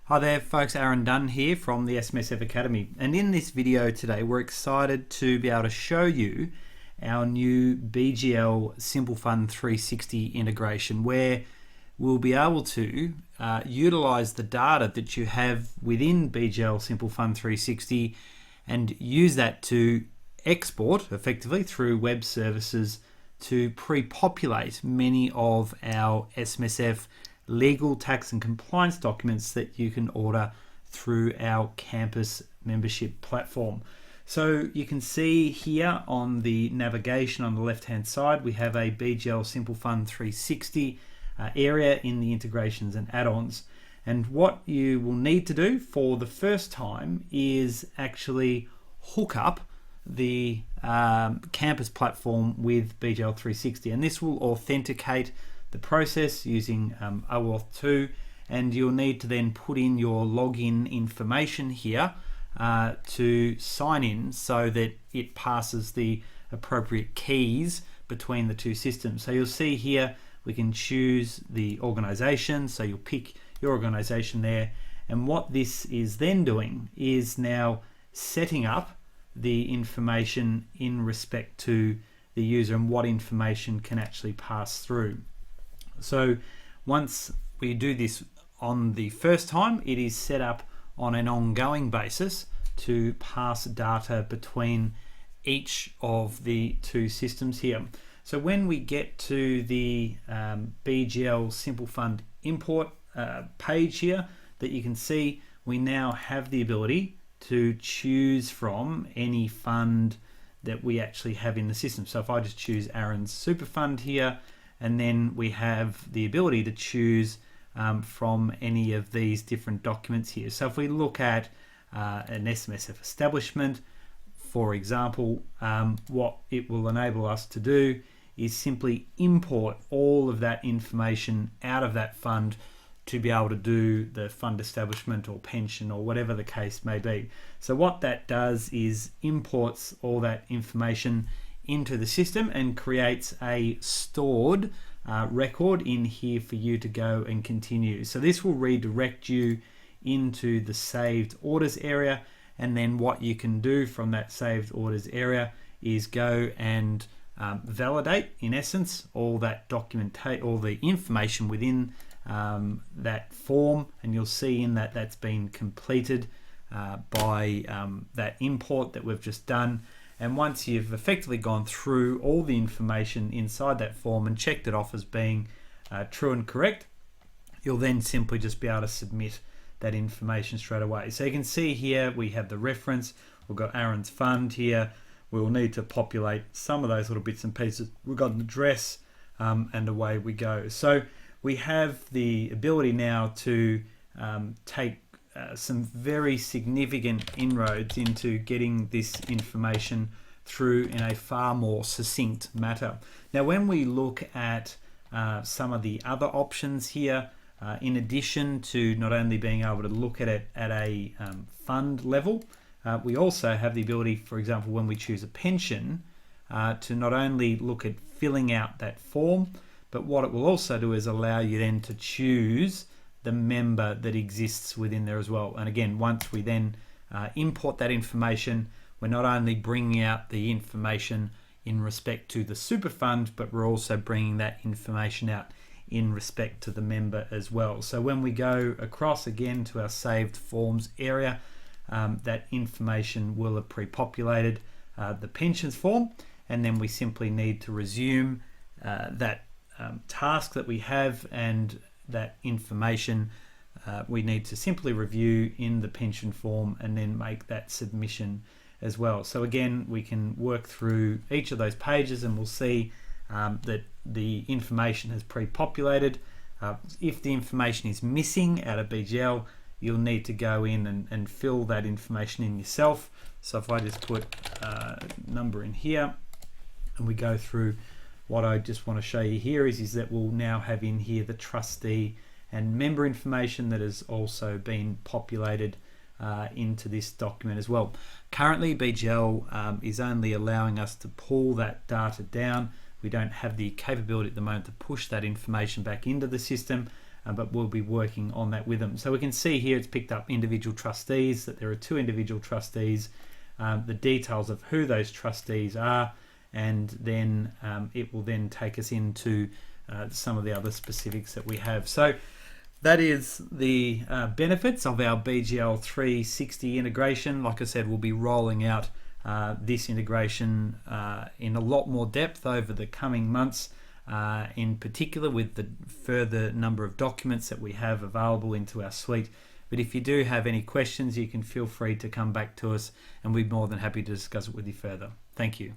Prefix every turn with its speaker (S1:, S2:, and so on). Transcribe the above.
S1: Hi there folks, Aaron Dunn here from the SMSF Academy, and in this video today we're excited to be able to show you our new BGL Simple Fund 360 integration, where we'll be able to utilize the data that you have within BGL Simple Fund 360 and use that to export effectively through web services to pre-populate many of our SMSF legal, tax and compliance documents that you can order through our campus membership platform. So you can see here on the navigation on the left hand side we have a BGL Simple Fund 360 area in the integrations and add-ons, and what you will need to do for the first time is actually hook up the campus platform with BGL 360, and this will authenticate the process using OAuth 2, and you'll need to then put in your login information here to sign in so that it passes the appropriate keys between the two systems. So you'll see here we can choose the organization, so you'll pick your organization there, and what this is then doing is now setting up the information in respect to the user and what information can actually pass through. So once we do this on the first time, it is set up on an ongoing basis to pass data between each of the two systems here. So when we get to the BGL Simple Fund import page here that you can see, we now have the ability to choose from any fund that we actually have in the system. So if I just choose Aaron's Super Fund here, and then we have the ability to choose from any of these different documents here. So if we look at an SMSF establishment, for example, what it will enable us to do is simply import all of that information out of that fund to be able to do the fund establishment or pension or whatever the case may be. So what that does is imports all that information into the system and creates a stored record in here for you to go and continue. So this will redirect you into the saved orders area, and then what you can do from that saved orders area is go and validate, in essence, all that all the information within that form, and you'll see in that that's been completed by that import that we've just done. And once you've effectively gone through all the information inside that form and checked it off as being true and correct, you'll then simply just be able to submit that information straight away. So you can see here we have the reference, we've got Aaron's fund here, we'll need to populate some of those little bits and pieces, we've got an address, and away we go. So we have the ability now to take some very significant inroads into getting this information through in a far more succinct manner. Now when we look at some of the other options here, in addition to not only being able to look at it at a fund level, we also have the ability, for example, when we choose a pension, to not only look at filling out that form, but what it will also do is allow you then to choose the member that exists within there as well. And again, once we then import that information, we're not only bringing out the information in respect to the super fund, but we're also bringing that information out in respect to the member as well. So when we go across again to our saved forms area, that information will have pre-populated the pensions form, and then we simply need to resume that task that we have, and that information we need to simply review in the pension form and then make that submission as well. So again, we can work through each of those pages and we'll see that the information has pre-populated. If the information is missing out of BGL, you'll need to go in and fill that information in yourself. So if I just put number in here and we go through, what I just want to show you here is that we'll now have in here the trustee and member information that has also been populated into this document as well. Currently BGL is only allowing us to pull that data down. We don't have the capability at the moment to push that information back into the system, but we'll be working on that with them. So we can see here it's picked up individual trustees, that there are 2 individual trustees, the details of who those trustees are, and then it will then take us into some of the other specifics that we have. So that is the benefits of our BGL360 integration. Like I said, we'll be rolling out this integration in a lot more depth over the coming months, in particular with the further number of documents that we have available into our suite. But if you do have any questions, you can feel free to come back to us, and we'd be more than happy to discuss it with you further. Thank you.